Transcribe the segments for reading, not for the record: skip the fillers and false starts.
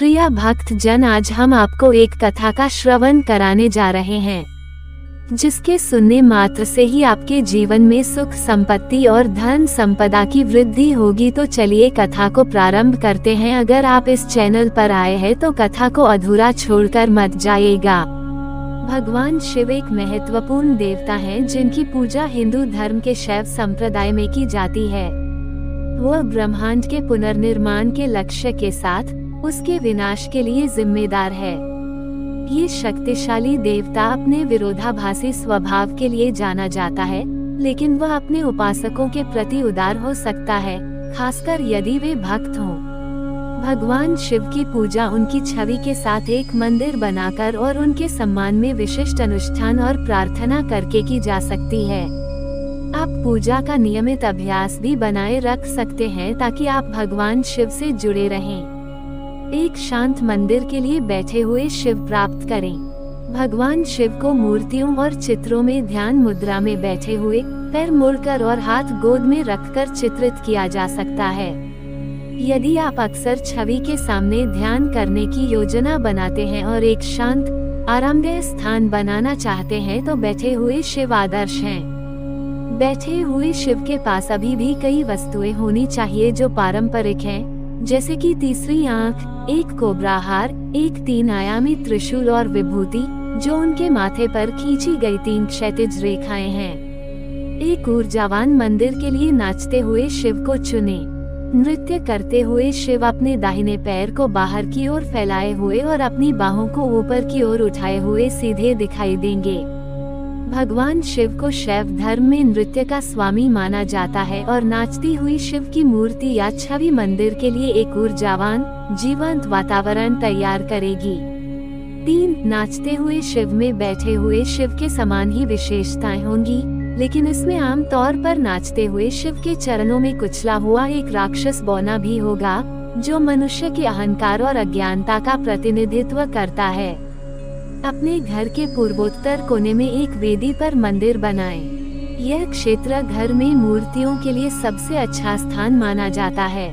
प्रिय भक्त जन, आज हम आपको एक कथा का श्रवण कराने जा रहे हैं, जिसके सुनने मात्र से ही आपके जीवन में सुख संपत्ति और धन संपदा की वृद्धि होगी। तो चलिए कथा को प्रारंभ करते हैं। अगर आप इस चैनल पर आए हैं तो कथा को अधूरा छोड़कर मत जाइएगा। भगवान शिव एक महत्वपूर्ण देवता हैं, जिनकी पूजा हिंदू धर्म के शैव संप्रदाय में की जाती है। वह ब्रह्मांड के पुनर्निर्माण के लक्ष्य के साथ उसके विनाश के लिए जिम्मेदार है। ये शक्तिशाली देवता अपने विरोधाभासी स्वभाव के लिए जाना जाता है, लेकिन वह अपने उपासकों के प्रति उदार हो सकता है, खासकर यदि वे भक्त हों। भगवान शिव की पूजा उनकी छवि के साथ एक मंदिर बनाकर और उनके सम्मान में विशिष्ट अनुष्ठान और प्रार्थना करके की जा सकती है। आप पूजा का नियमित अभ्यास भी बनाए रख सकते हैं ताकि आप भगवान शिव से जुड़े रहें। एक शांत मंदिर के लिए बैठे हुए शिव प्राप्त करें। भगवान शिव को मूर्तियों और चित्रों में ध्यान मुद्रा में बैठे हुए, पैर मुड़कर और हाथ गोद में रखकर चित्रित किया जा सकता है। यदि आप अक्सर छवि के सामने ध्यान करने की योजना बनाते हैं और एक शांत, आरामदेह स्थान बनाना चाहते हैं तो बैठे हुए शिव आदर्श हैं। बैठे हुए शिव के पास अभी भी कई वस्तुएं होनी चाहिए जो पारंपरिक हैं, जैसे कि तीसरी आंख, एक कोबरा हार, एक 3 आयामी त्रिशूल और विभूति, जो उनके माथे पर खींची गई 3 क्षैतिज रेखाएं हैं। एक ऊर्जावान मंदिर के लिए नाचते हुए शिव को चुने। नृत्य करते हुए शिव अपने दाहिने पैर को बाहर की ओर फैलाए हुए और अपनी बाहों को ऊपर की ओर उठाए हुए सीधे दिखाई देंगे। भगवान शिव को शैव धर्म में नृत्य का स्वामी माना जाता है और नाचती हुई शिव की मूर्ति या छवि मंदिर के लिए एक ऊर्जावान, जीवंत वातावरण तैयार करेगी। 3 नाचते हुए शिव में बैठे हुए शिव के समान ही विशेषताएं होंगी, लेकिन इसमें आमतौर पर नाचते हुए शिव के चरणों में कुचला हुआ एक राक्षस बौना भी होगा, जो मनुष्य के अहंकार और अज्ञानता का प्रतिनिधित्व करता है। अपने घर के पूर्वोत्तर कोने में एक वेदी पर मंदिर बनाएं। यह क्षेत्र घर में मूर्तियों के लिए सबसे अच्छा स्थान माना जाता है।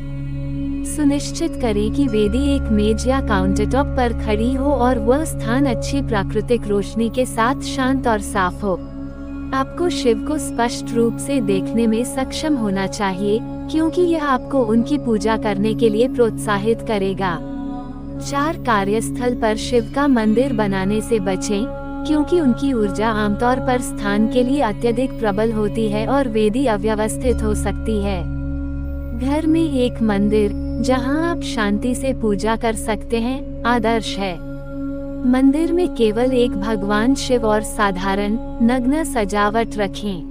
सुनिश्चित करें कि वेदी एक मेज या काउंटरटॉप पर खड़ी हो और वह स्थान अच्छी प्राकृतिक रोशनी के साथ शांत और साफ हो। आपको शिव को स्पष्ट रूप से देखने में सक्षम होना चाहिए, क्योंकि यह आपको उनकी पूजा करने के लिए प्रोत्साहित करेगा। 4 कार्यस्थल पर शिव का मंदिर बनाने से बचें, क्योंकि उनकी ऊर्जा आमतौर पर स्थान के लिए अत्यधिक प्रबल होती है और वेदी अव्यवस्थित हो सकती है। घर में एक मंदिर जहां आप शांति से पूजा कर सकते हैं, आदर्श है। मंदिर में केवल एक भगवान शिव और साधारण, नग्न सजावट रखें।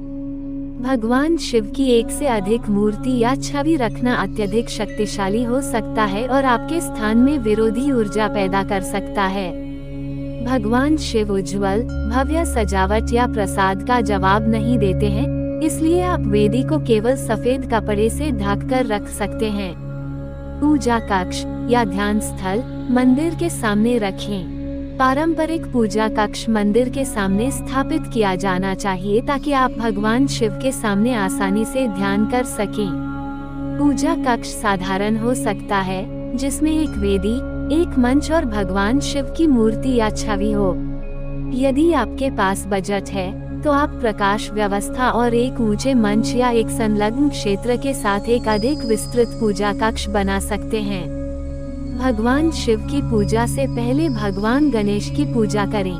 भगवान शिव की एक से अधिक मूर्ति या छवि रखना अत्यधिक शक्तिशाली हो सकता है और आपके स्थान में विरोधी ऊर्जा पैदा कर सकता है। भगवान शिव उज्ज्वल, भव्य सजावट या प्रसाद का जवाब नहीं देते हैं, इसलिए आप वेदी को केवल सफेद कपड़े से ढककर रख सकते हैं। पूजा कक्ष या ध्यान स्थल मंदिर के सामने रखें। पारंपरिक पूजा कक्ष मंदिर के सामने स्थापित किया जाना चाहिए ताकि आप भगवान शिव के सामने आसानी से ध्यान कर सकें। पूजा कक्ष साधारण हो सकता है, जिसमें एक वेदी, एक मंच और भगवान शिव की मूर्ति या छवि हो। यदि आपके पास बजट है तो आप प्रकाश व्यवस्था और एक ऊंचे मंच या एक संलग्न क्षेत्र के साथ एक अधिक विस्तृत पूजा कक्ष बना सकते हैं। भगवान शिव की पूजा से पहले भगवान गणेश की पूजा करें।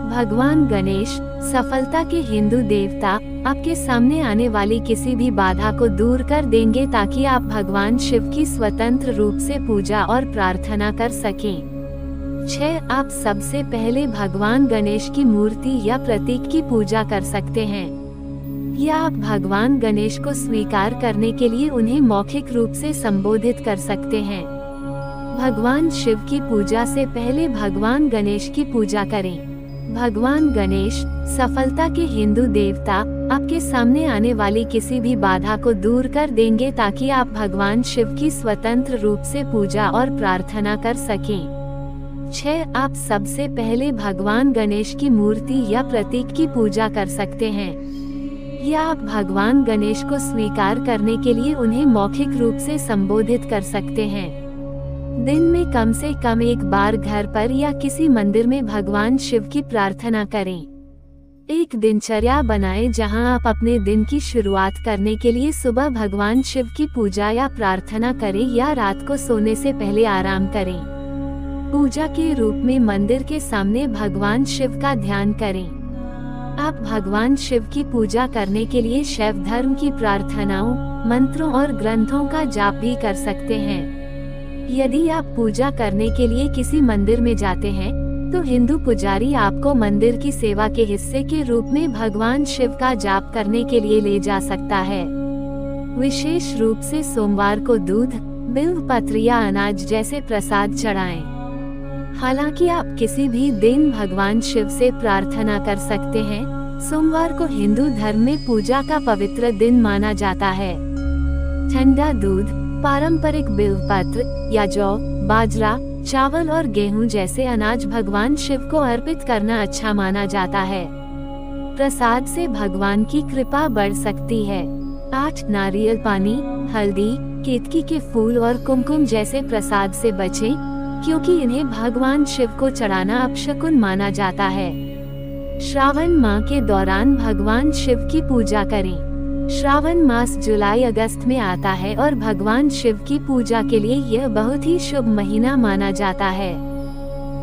भगवान गणेश, सफलता के हिंदू देवता, आपके सामने आने वाली किसी भी बाधा को दूर कर देंगे ताकि आप भगवान शिव की स्वतंत्र रूप से पूजा और प्रार्थना कर सकें। 6 आप सबसे पहले भगवान गणेश की मूर्ति या प्रतीक की पूजा कर सकते हैं, या आप भगवान गणेश को स्वीकार करने के लिए उन्हें मौखिक रूप से संबोधित कर सकते हैं। भगवान शिव की पूजा से पहले भगवान गणेश की पूजा करें। भगवान गणेश, सफलता के हिंदू देवता, आपके सामने आने वाली किसी भी बाधा को दूर कर देंगे ताकि आप भगवान शिव की स्वतंत्र रूप से पूजा और प्रार्थना कर सकें। 6 आप सबसे पहले भगवान गणेश की मूर्ति या प्रतीक की पूजा कर सकते हैं, या आप भगवान गणेश को स्वीकार करने के लिए उन्हें मौखिक रूप से संबोधित कर सकते हैं। दिन में कम से कम एक बार घर पर या किसी मंदिर में भगवान शिव की प्रार्थना करें। एक दिनचर्या बनाएं जहां आप अपने दिन की शुरुआत करने के लिए सुबह भगवान शिव की पूजा या प्रार्थना करें या रात को सोने से पहले आराम करें। पूजा के रूप में मंदिर के सामने भगवान शिव का ध्यान करें। आप भगवान शिव की पूजा करने के लिए शैव धर्म की प्रार्थनाओं, मंत्रों और ग्रंथों का जाप भी कर सकते हैं। यदि आप पूजा करने के लिए किसी मंदिर में जाते हैं, तो हिंदू पुजारी आपको मंदिर की सेवा के हिस्से के रूप में भगवान शिव का जाप करने के लिए ले जा सकता है। विशेष रूप से सोमवार को दूध, बिल्व पत्र या अनाज जैसे प्रसाद चढ़ाएं। हालांकि आप किसी भी दिन भगवान शिव से प्रार्थना कर सकते हैं, सोमवार को हिंदू धर्म में पूजा का पवित्र दिन माना जाता है। ठंडा दूध, पारंपरिक बिल्व पत्र या जौ, बाजरा, चावल और गेहूं जैसे अनाज भगवान शिव को अर्पित करना अच्छा माना जाता है। प्रसाद से भगवान की कृपा बढ़ सकती है। 8 नारियल पानी, हल्दी, केतकी के फूल और कुमकुम जैसे प्रसाद से बचें, क्योंकि इन्हें भगवान शिव को चढ़ाना अपशकुन माना जाता है। श्रावण माह के दौरान भगवान शिव की पूजा करें। श्रावण मास जुलाई अगस्त में आता है और भगवान शिव की पूजा के लिए यह बहुत ही शुभ महीना माना जाता है।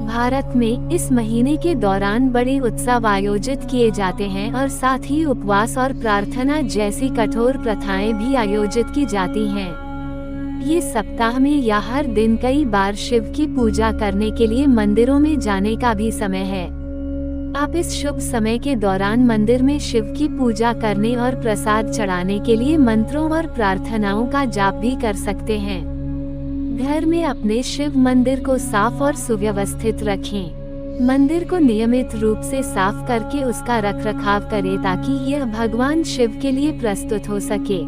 भारत में इस महीने के दौरान बड़े उत्सव आयोजित किए जाते हैं और साथ ही उपवास और प्रार्थना जैसी कठोर प्रथाएं भी आयोजित की जाती हैं। ये सप्ताह में या हर दिन कई बार शिव की पूजा करने के लिए मंदिरों में जाने का भी समय है। आप इस शुभ समय के दौरान मंदिर में शिव की पूजा करने और प्रसाद चढ़ाने के लिए मंत्रों और प्रार्थनाओं का जाप भी कर सकते हैं। घर में अपने शिव मंदिर को साफ और सुव्यवस्थित रखें। मंदिर को नियमित रूप से साफ करके उसका रखरखाव करें ताकि यह भगवान शिव के लिए प्रस्तुत हो सके।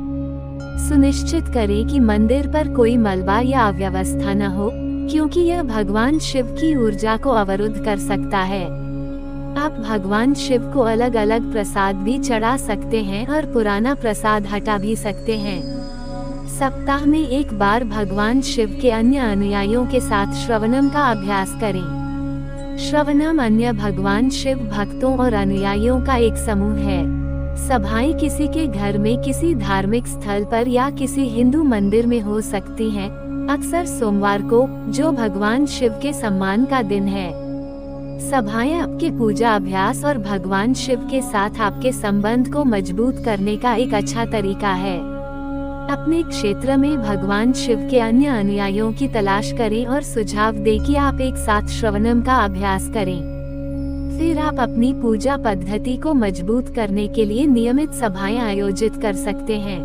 सुनिश्चित करें कि मंदिर पर कोई मलबा या अव्यवस्था न हो, क्योंकि यह भगवान शिव की ऊर्जा को अवरुद्ध कर सकता है। आप भगवान शिव को अलग अलग प्रसाद भी चढ़ा सकते हैं और पुराना प्रसाद हटा भी सकते हैं। सप्ताह में एक बार भगवान शिव के अन्य अनुयायियों के साथ श्रवणम का अभ्यास करें। श्रवणम अन्य भगवान शिव भक्तों और अनुयायियों का एक समूह है। सभाएं किसी के घर में, किसी धार्मिक स्थल पर या किसी हिंदू मंदिर में हो सकती हैं, अक्सर सोमवार को, जो भगवान शिव के सम्मान का दिन है। सभाएं आपके पूजा अभ्यास और भगवान शिव के साथ आपके संबंध को मजबूत करने का एक अच्छा तरीका है। अपने क्षेत्र में भगवान शिव के अन्य अनुयायियों की तलाश करें और सुझाव दें कि आप एक साथ श्रवणम का अभ्यास करें। फिर आप अपनी पूजा पद्धति को मजबूत करने के लिए नियमित सभाएं आयोजित कर सकते हैं।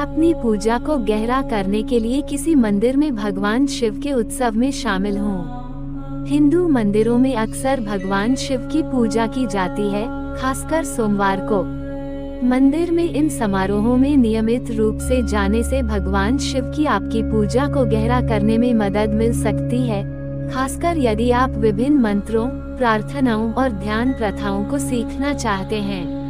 अपनी पूजा को गहरा करने के लिए किसी मंदिर में भगवान शिव के उत्सव में शामिल हों। हिंदू मंदिरों में अक्सर भगवान शिव की पूजा की जाती है, खासकर सोमवार को। मंदिर में इन समारोहों में नियमित रूप से जाने से भगवान शिव की आपकी पूजा को गहरा करने में मदद मिल सकती है, खासकर यदि आप विभिन्न मंत्रों, प्रार्थनाओं और ध्यान प्रथाओं को सीखना चाहते हैं।